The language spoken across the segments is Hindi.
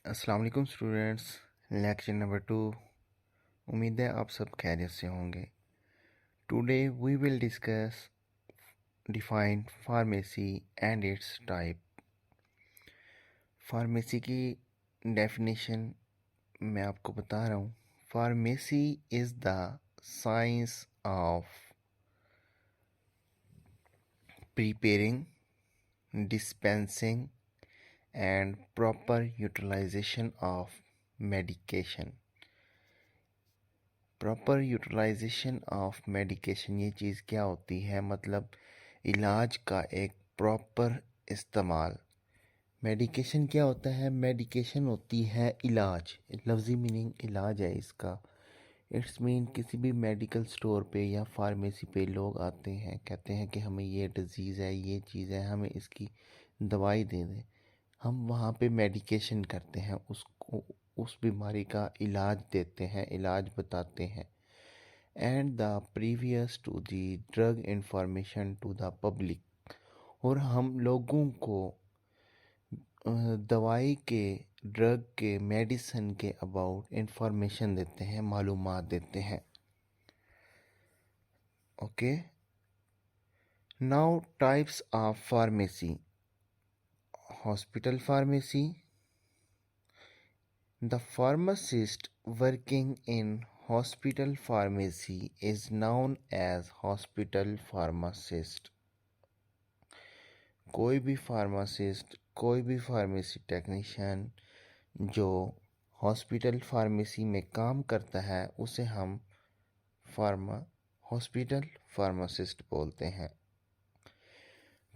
अस्सलाम वालेकुम स्टूडेंट्स। Lecture number 2। उम्मीद है आप सब खैरियत से होंगे। Today we will discuss define pharmacy and its type. Pharmacy की डेफिनेशन मैं आपको बता रहा हूँ। Pharmacy is the science of preparing, dispensing and proper utilization of medication. Proper utilization of medication ये चीज़ क्या होती है? मतलब इलाज का एक प्रॉपर इस्तेमाल। मेडिकेशन क्या होता है? मेडिकेशन होती है इलाज। लफ्ज़ी मीनिंग इलाज है इसका। इट्स मीन किसी भी मेडिकल स्टोर पे या फार्मेसी पे लोग आते हैं, कहते हैं कि हमें ये डिज़ीज़ है, ये चीज़ है, हमें इसकी दवाई दे दें। हम वहाँ पे मेडिकेशन करते हैं, उसको उस बीमारी का इलाज देते हैं, इलाज बताते हैं। And the previous to the drug information to the public. और हम लोगों को दवाई के, ड्रग के, मेडिसिन के अबाउट इंफॉर्मेशन देते हैं, मालूमात देते हैं। Okay, now types of pharmacy. Hospital pharmacy, the pharmacist working in hospital pharmacy is known as hospital pharmacist। कोई भी फार्मासिस्ट, कोई भी फार्मेसी टेक्नीशियन जो हॉस्पिटल फार्मेसी में काम करता है उसे हम हॉस्पिटल फार्मासिस्ट बोलते हैं।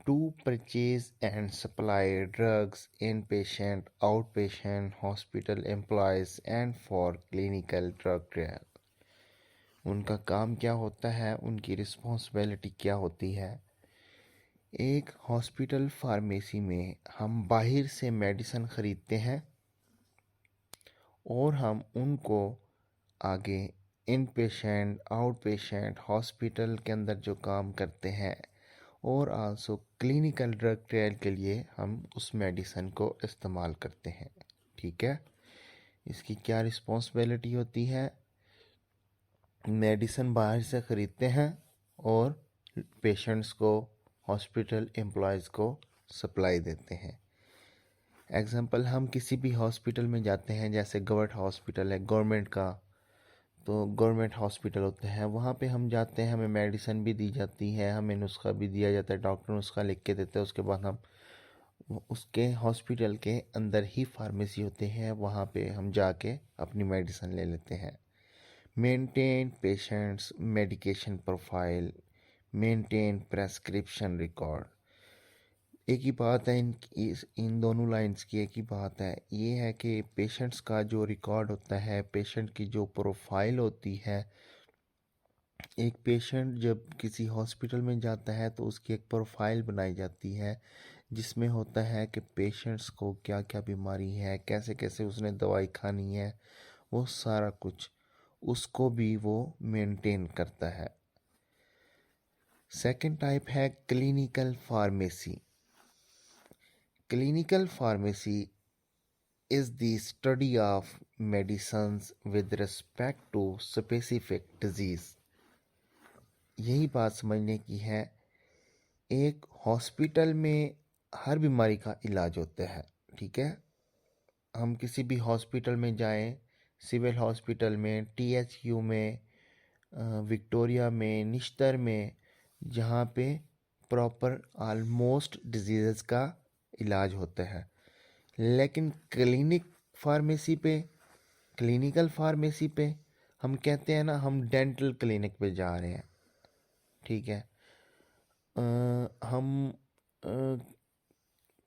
To purchase and supply drugs, inpatient, outpatient, hospital employees and for clinical drug trial। उनका काम क्या होता है, उनकी रिस्पॉन्सिबिलिटी क्या होती है? एक हॉस्पिटल फार्मेसी में हम बाहर से मेडिसिन ख़रीदते हैं और हम उनको आगे इन पेशेंट, आउट पेशेंट, हॉस्पिटल के अंदर जो काम करते हैं और आल्सो क्लिनिकल ड्रग ट्रायल के लिए हम उस मेडिसिन को इस्तेमाल करते हैं। ठीक है, इसकी क्या रिस्पॉन्सिबिलिटी होती है? मेडिसिन बाहर से ख़रीदते हैं और पेशेंट्स को, हॉस्पिटल एम्प्लॉयज़ को सप्लाई देते हैं। एग्जांपल, हम किसी भी हॉस्पिटल में जाते हैं, जैसे गवर्नमेंट हॉस्पिटल है गवर्नमेंट का, तो गवर्नमेंट हॉस्पिटल होते हैं, वहाँ पे हम जाते हैं, हमें मेडिसिन भी दी जाती है, हमें नुस्खा भी दिया जाता है, डॉक्टर नुस्खा लिख के देते हैं। उसके बाद हम उसके हॉस्पिटल के अंदर ही फार्मेसी होते हैं, वहाँ पे हम जाके अपनी मेडिसिन ले लेते हैं। Maintain patients medication profile, maintain prescription record. एक ही बात है, इन दोनों लाइंस की एक ही बात है। ये है कि पेशेंट्स का जो रिकॉर्ड होता है, पेशेंट की जो प्रोफाइल होती है, एक पेशेंट जब किसी हॉस्पिटल में जाता है तो उसकी एक प्रोफाइल बनाई जाती है जिसमें होता है कि पेशेंट्स को क्या क्या बीमारी है, कैसे कैसे उसने दवाई खानी है, वो सारा कुछ उसको भी वो मेंटेन करता है। सेकंड टाइप है clinical pharmacy. Clinical pharmacy is the study of medicines with respect to specific disease। यही बात समझने की है। एक हॉस्पिटल में हर बीमारी का इलाज होता है। ठीक है, हम किसी भी हॉस्पिटल में जाएं, सिविल हॉस्पिटल में, टीएचयू में, विक्टोरिया में, निश्तर में, जहाँ पे प्रॉपर ऑलमोस्ट डिजीज़ का इलाज होता है। लेकिन क्लिनिकल फार्मेसी पे हम कहते हैं ना, हम डेंटल क्लिनिक पे जा रहे हैं। ठीक है, हम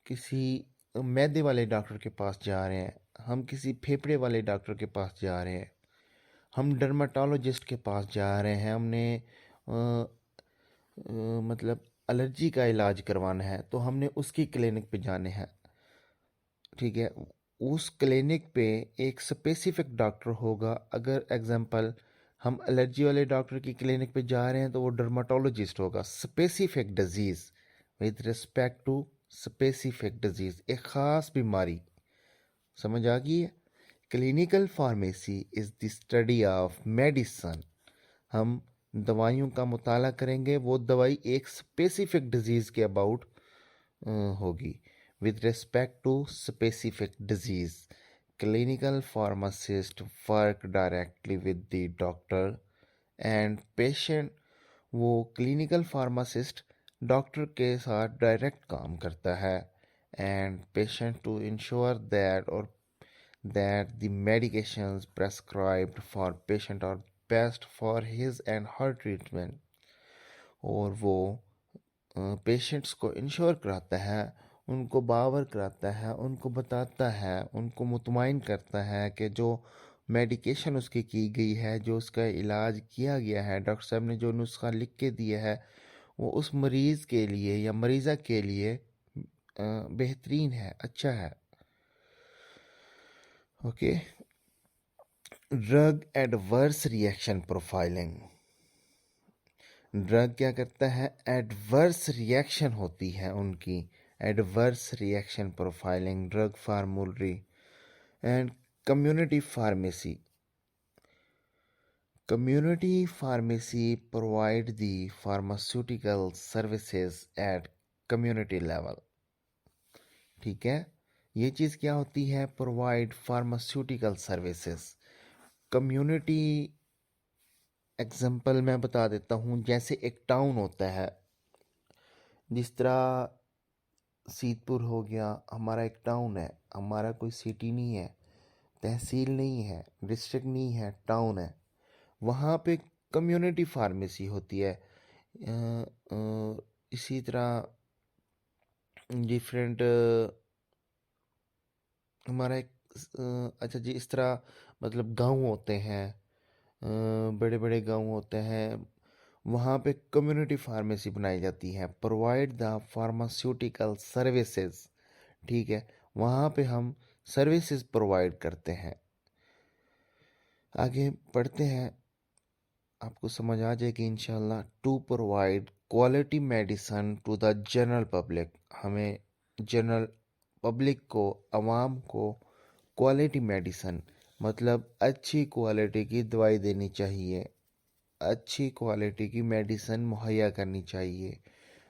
किसी मैदे वाले डॉक्टर के पास जा रहे हैं, हम किसी फेफड़े वाले डॉक्टर के पास जा रहे हैं, हम डर्माटोलॉजिस्ट के पास जा रहे हैं, हमने मतलब एलर्जी का इलाज करवाना है तो हमने उसकी क्लिनिक पे जाने हैं। ठीक है, उस क्लिनिक पे एक स्पेसिफिक डॉक्टर होगा। अगर एग्जांपल हम एलर्जी वाले डॉक्टर की क्लिनिक पे जा रहे हैं तो वो डर्माटोलॉजिस्ट होगा। Specific disease, with respect to specific disease, एक ख़ास बीमारी, समझ आ गई है? Clinical pharmacy is the study of medicine. हम दवाइयों का मुताला करेंगे, वो दवाई एक स्पेसिफिक डिजीज़ के अबाउट होगी। With respect to specific disease, clinical pharmacist work directly with the doctor and patient. वो क्लिनिकल फार्मासिस्ट डॉक्टर के साथ डायरेक्ट काम करता है and patient to ensure that the medications prescribed for patient are best for his and her treatment। और वो पेशेंट्स को इंश्योर कराता है, उनको बावर कराता है, उनको बताता है, उनको मुतमईन करता है कि जो मेडिकेशन उसकी की गई है, जो उसका इलाज किया गया है, डॉक्टर साहब ने जो नुस्खा लिख के दिया है, वो उस मरीज़ के लिए या मरीज़ा के लिए बेहतरीन है, अच्छा है। Okay. Drug adverse reaction profiling. Drug क्या करता है? एडवर्स रिएक्शन होती है उनकी। Adverse reaction profiling, drug फार्मूलरी and community pharmacy. Community pharmacy provide the pharmaceutical services at community level. ठीक है, ये चीज़ क्या होती है? Provide pharmaceutical services. Community example मैं बता देता हूँ। जैसे एक टाउन होता है, जिस तरह सीतपुर हो गया, हमारा एक टाउन है, हमारा कोई सिटी नहीं है, तहसील नहीं है, डिस्ट्रिक्ट नहीं है, टाउन है। वहाँ पे कम्युनिटी फार्मेसी होती है। इसी तरह डिफरेंट हमारा एक अच्छा जी, इस तरह मतलब गांव होते हैं, बड़े बड़े गांव होते हैं, वहाँ पे कम्युनिटी फार्मेसी बनाई जाती है। Provide the pharmaceutical services. ठीक है, वहाँ पे हम सर्विसेज प्रोवाइड करते हैं। आगे पढ़ते हैं, आपको समझ आ जाएगी इंशाल्लाह। To provide quality medicine to the general public. हमें जनरल पब्लिक को, आवाम को क्वालिटी मेडिसन मतलब अच्छी क्वालिटी की दवाई देनी चाहिए, अच्छी क्वालिटी की मेडिसन मुहैया करनी चाहिए।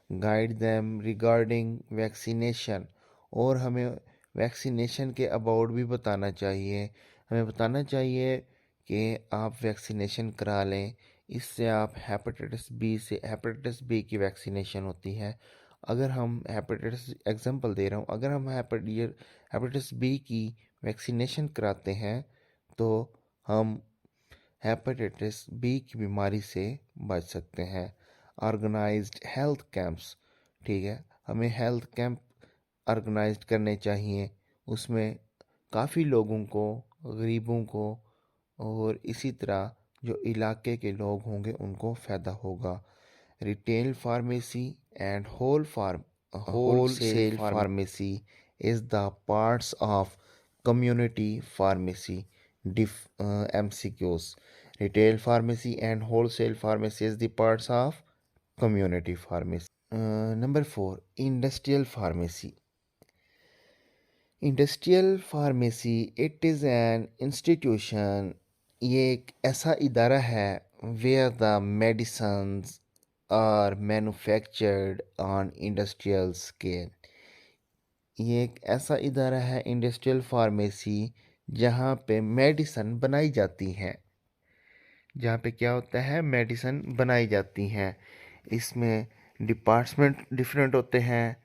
Guide them regarding vaccination. और हमें वैक्सीनेशन के अबाउट भी बताना चाहिए। हमें बताना चाहिए कि आप वैक्सीनेशन करा लें, इससे आप हेपेटाइटिस बी की वैक्सीनेशन होती है। अगर हम हेपेटाइटिस एग्जांपल दे रहा हूँ, अगर हम हेपेटाइटिस बी की वैक्सीनेशन कराते हैं तो हम हेपेटाइटिस बी की बीमारी से बच सकते हैं। Organized health camps. ठीक है, हमें हेल्थ कैंप ऑर्गेनाइज्ड करने चाहिए, उसमें काफ़ी लोगों को, गरीबों को और इसी तरह जो इलाके के लोग होंगे उनको फ़ायदा होगा। Retail pharmacy and wholesale pharmacy is the parts of community pharmacy. MCQs. Retail pharmacy and wholesale pharmacy is the parts of community pharmacy. Number 4, industrial pharmacy. Industrial pharmacy, it is an institution, ये एक ऐसा इदारा है where the medicines are manufactured on industrial scale। ये एक ऐसा इदारा है इंडस्ट्रियल फार्मेसी जहाँ पे मेडिसन बनाई जाती हैं। जहाँ पे क्या होता है? मेडिसन बनाई जाती हैं। इसमें डिपार्टमेंट डिफरेंट होते हैं,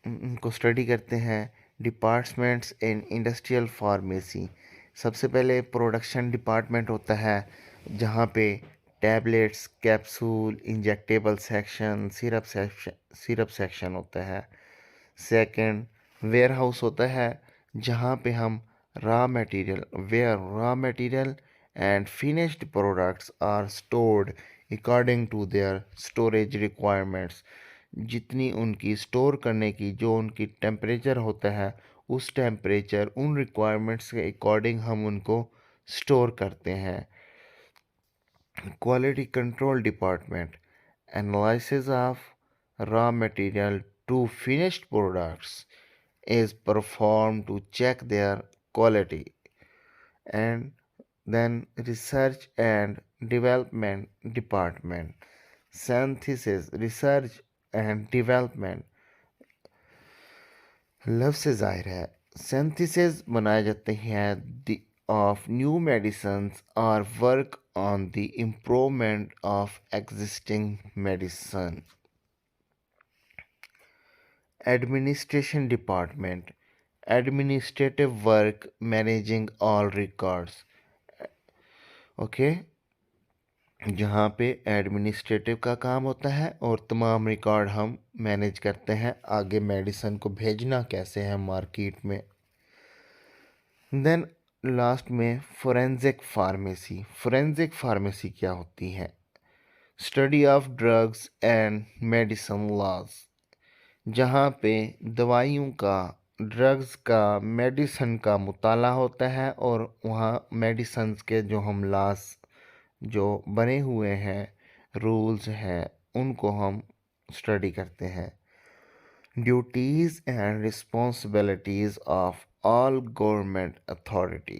उनको स्टडी करते हैं। Departments in industrial pharmacy. सबसे पहले प्रोडक्शन डिपार्टमेंट होता है, जहाँ पे tablets, capsule, injectable section, syrup section होता है। सेकंड, वेयर हाउस होता है, जहाँ पे हम raw material and finished products are stored according to their storage requirements. जितनी उनकी स्टोर करने की जो उनकी टेम्परेचर होता है, उस टेम्परेचर उन रिक्वायरमेंट्स के अकॉर्डिंग हम उनको स्टोर करते हैं। Quality control department, analysis of raw material to finished products is performed to check their quality. And then research and development department, synthesis, research and development, लफ्ज़ से ज़ाहिर है सिंथेसिस बनाए जाते हैं ऑफ न्यू मेडिसिन्स और work on the improvement of existing medicine. Administration department, administrative work managing all records. Okay, जहाँ पे एडमिनिस्ट्रेटिव का काम होता है और तमाम रिकॉर्ड हम मैनेज करते हैं, आगे मेडिसिन को भेजना कैसे है मार्केट में. देन लास्ट में फोरेंसिक फार्मेसी. फोरेंसिक फार्मेसी क्या होती है? Study of drugs and medicine laws, जहाँ पे दवाइयों का, ड्रग्स का, मेडिसिन का मुताला होता है और वहाँ मेडिसिन के जो हम लॉज जो बने हुए हैं, रूल्स हैं, उनको हम स्टडी करते हैं. Duties and responsibilities of all government authority.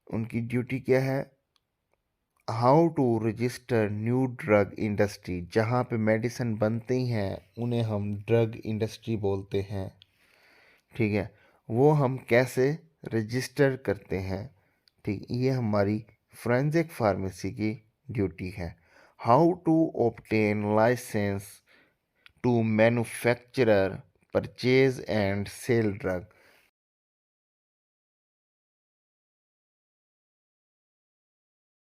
उनकी ड्यूटी क्या है? How to register new drug industry, जहाँ पे मेडिसिन बनती हैं उन्हें हम ड्रग इंडस्ट्री बोलते हैं. ठीक है, वो हम कैसे रजिस्टर करते हैं. ठीक, ये हमारी फोरेंसिक फार्मेसी की ड्यूटी है. How to obtain licence to manufacturer, purchase and sale drug.